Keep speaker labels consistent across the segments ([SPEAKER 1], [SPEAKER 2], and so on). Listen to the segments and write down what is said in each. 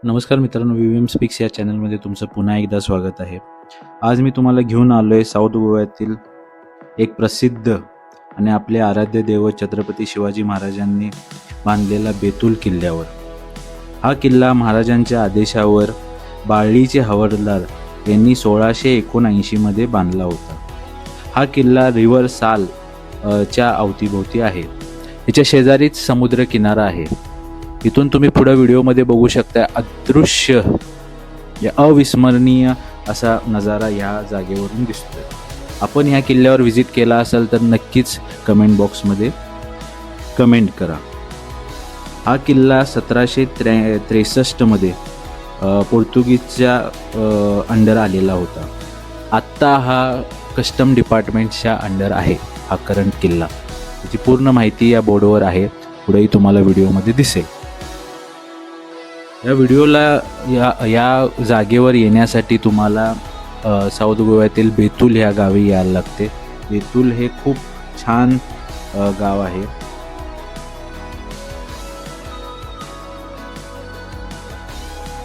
[SPEAKER 1] नमस्कार मित्रांनो, V speaks या चॅनलमध्ये तुमचं पुन्हा एकदा स्वागत आहे. आज मी तुम्हाला घेऊन आलो आहे साऊथ गोव्यातील एक प्रसिद्ध आणि आपले आराध्य दैवत छत्रपती शिवाजी महाराजांनी बांधलेला बेतूल किल्ल्यावर. हा किल्ला महाराजांच्या आदेशावर बाळलीचे हवालदार यांनी 1679 मध्ये बांधला होता. हा किल्ला रिव्हर साल च्या अवतीभोवती आहे. याच्या शेजारीच समुद्र किनारा आहे. इथून तुम्ही पुढे व्हिडिओमध्ये बघू शकता अदृश्य या अविस्मरणीय असा नजारा या जागेवरून दिसतोय. आपण ह्या किल्ल्यावर व्हिजिट केला असेल तर नक्कीच कमेंट बॉक्समध्ये कमेंट करा. हा किल्ला 1763 मध्ये पोर्तुगीजच्या अंडर आलेला होता. आत्ता हा कस्टम डिपार्टमेंटच्या अंडर आहे हा करंट किल्ला. त्याची पूर्ण माहिती या बोर्डवर आहे, पुढेही तुम्हाला व्हिडिओमध्ये दिसेल. या व्हिडिओला या जागेवर येण्यासाठी तुम्हाला साऊथ गोव्यातील बेतूल ह्या गावी यायला लागते. बेतूल हे खूप छान गाव आहे.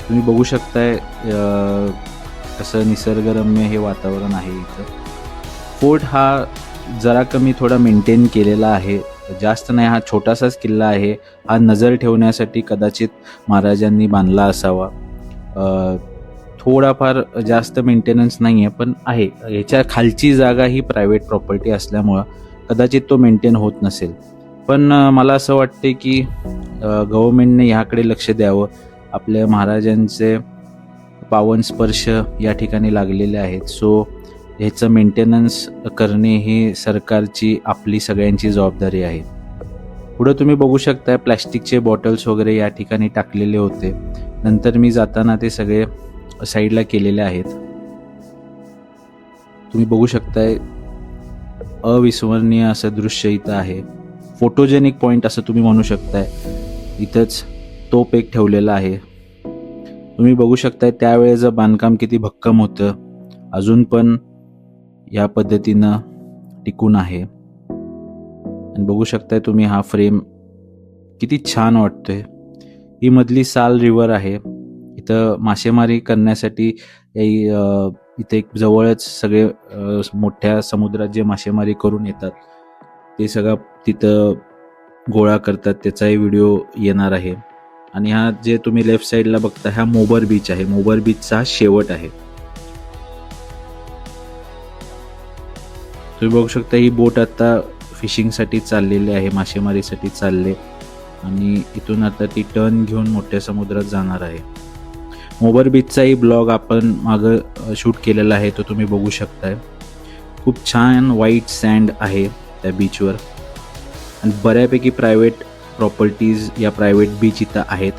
[SPEAKER 1] तुम्ही बघू शकताय कसं निसर्गरम्य हे वातावरण आहे इथं. फोर्ट हा जरा कमी थोडा मेंटेन केलेला आहे, जास्त नाही. हा छोटासाच किल्ला आहे. हा नजर ठेवण्यासाठी कदाचित महाराजांनी बांधला असावा. थोडाफार जास्त मेंटेनन्स नाही आहे, पण आहे. ह्याच्या खालची जागा ही प्रायव्हेट प्रॉपर्टी असल्यामुळं कदाचित तो मेंटेन होत नसेल. पण मला असं वाटते की गव्हर्मेंटने ह्याकडे लक्ष द्यावं. आपल्या महाराजांचे पावन स्पर्श या ठिकाणी लागलेले आहेत. सो ह्याचं मेंटेनन्स करणे ही सरकारची आपली सगळ्यांची जबाबदारी आहे. पुढं तुम्ही बघू शकता प्लॅस्टिकचे बॉटल्स वगैरे या ठिकाणी टाकलेले होते. नंतर मी जाताना ते सगळे साईडला केलेले आहेत. तुम्ही बघू शकताय अविस्मरणीय असं दृश्य इथं आहे. फोटोजेनिक पॉईंट असं तुम्ही म्हणू शकताय. इथंच तोप एक ठेवलेला आहे. तुम्ही बघू शकताय त्यावेळेचं बांधकाम किती भक्कम होतं, अजून पण या पद्धतीनं टिकून आहे. आणि बघू शकताय तुम्ही हा फ्रेम किती छान वाटतोय. ही मधली साल रिव्हर आहे. इथं मासेमारी करण्यासाठी इथे एक जवळच सगळे मोठ्या समुद्रात जे मासेमारी करून येतात ते सगळं तिथं गोळा करतात. त्याचाही व्हिडिओ येणार आहे. आणि हा जे तुम्ही लेफ्ट साईडला बघता हा मोबर बीच आहे. मोबर बीचचा हा शेवट आहे. तुम्ही बघू शकता ही बोट आता फिशिंगसाठी चाललेली आहे, मासेमारीसाठी चालले. आणि इथून आता ती टर्न घेऊन मोठ्या समुद्रात जाणार आहे. मोबर बीचचाही ब्लॉग आपण मागं शूट केलेला आहे, तो तुम्ही बघू शकताय. खूप छान व्हाईट सँड आहे त्या बीचवर. आणि बऱ्यापैकी प्रायव्हेट प्रॉपर्टीज या प्रायव्हेट बीच इथं आहेत.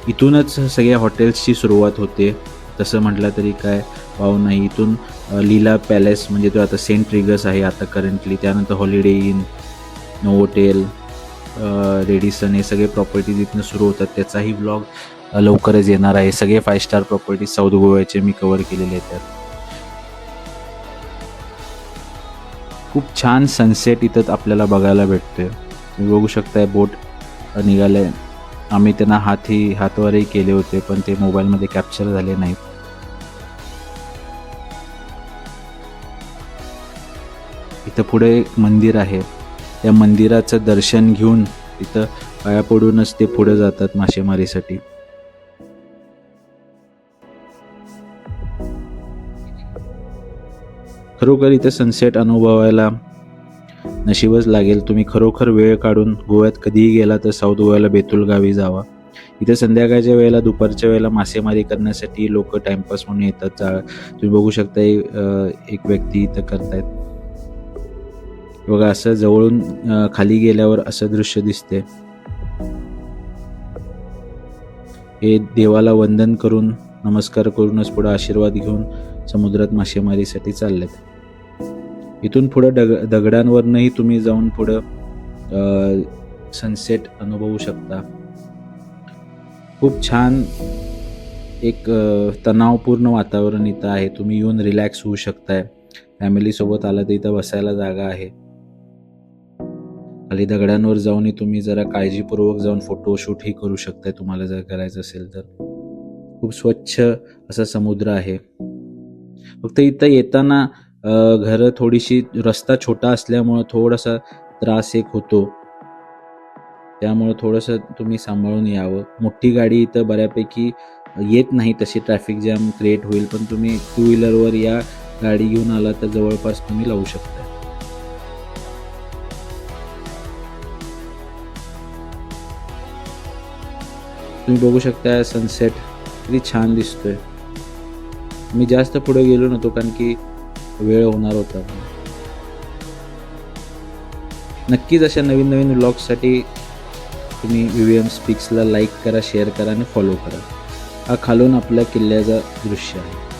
[SPEAKER 1] इथूनच सगळ्या हॉटेल्सची सुरुवात होते. तसं म्हटलं तरी काय वाव नाही. इथून लीला पॅलेस म्हणजे तो आता सेंट रिगस आहे आता करंटली. त्यानंतर हॉलिडे इन, नोवोटेल, रेडिसन हे सगळे प्रॉपर्टीज इथनं सुरू होतात. त्याचाही ब्लॉग लवकरच येणार आहे. सगळे 5 स्टार प्रॉपर्टीज साऊथ गोव्याचे मी कव्हर केलेले आहेत. खूप छान सनसेट इथं आपल्याला बघायला भेटतोय. तुम्ही बघू शकताय बोट निघाले. आम्ही त्यांना हातवारेही केले होते, पण ते मोबाईलमध्ये कॅप्चर झाले नाहीत. इथं पुढे एक मंदिर आहे. त्या मंदिराचं दर्शन घेऊन तिथं पाया पडूनच ते पुढे जातात मासेमारीसाठी. खरोखर इथं सनसेट अनुभवायला नशीबच लागेल. तुम्ही खरोखर वेळ काढून गोव्यात कधीही गेला तर साऊथ गोव्याला बेतूल गावी जावा. इथे संध्याकाळच्या वेळेला, दुपारच्या वेळेला मासेमारी करण्यासाठी लोक टाइमपास म्हणून येतात. तुम्ही बघू शकता एक व्यक्ती इथं करतायत. बघा असं जवळून खाली गेल्यावर असं दृश्य दिसते. हे देवाला वंदन करून, नमस्कार करूनच पुढे आशीर्वाद घेऊन समुद्रात मासेमारीसाठी चाललेत. इथून पुढं दगडांवरनंही तुम्ही जाऊन पुढं सनसेट अनुभवू शकता. खूप छान एक तणावपूर्ण वातावरण इथं आहे. तुम्ही येऊन रिलॅक्स होऊ शकताय. फॅमिलीसोबत आला तर इथं बसायला जागा आहे. खाली दगडांवर जाऊनही तुम्ही जरा काळजीपूर्वक जाऊन फोटोशूटही करू शकताय तुम्हाला जर करायचं असेल तर. खूप स्वच्छ असा समुद्र आहे. फक्त इथं येताना घरं थोडीशी रस्ता छोटा असल्यामुळं थोडासा त्रास एक होतो. त्यामुळं थोडंसं तुम्ही सांभाळून यावं. मोठी गाडी इथं बऱ्यापैकी येत नाही, तशी ट्रॅफिक जॅम क्रिएट होईल. पण तुम्ही टू व्हीलरवर या गाडी घेऊन आला तर जवळपास तुम्ही लावू शकता. तुम्ही बघू शकता सनसेट किती छान दिसतोय. मी जास्त पुढे गेलो नव्हतो कारण की वेळ होणार होता. नक्कीच अशा नवीन नवीन व्लॉग्ससाठी तुम्ही व्हीव्हीएम स्पीक्सला लाईक करा, शेअर करा आणि फॉलो करा. हा खालून आपल्या किल्ल्याचं दृश्य आहे.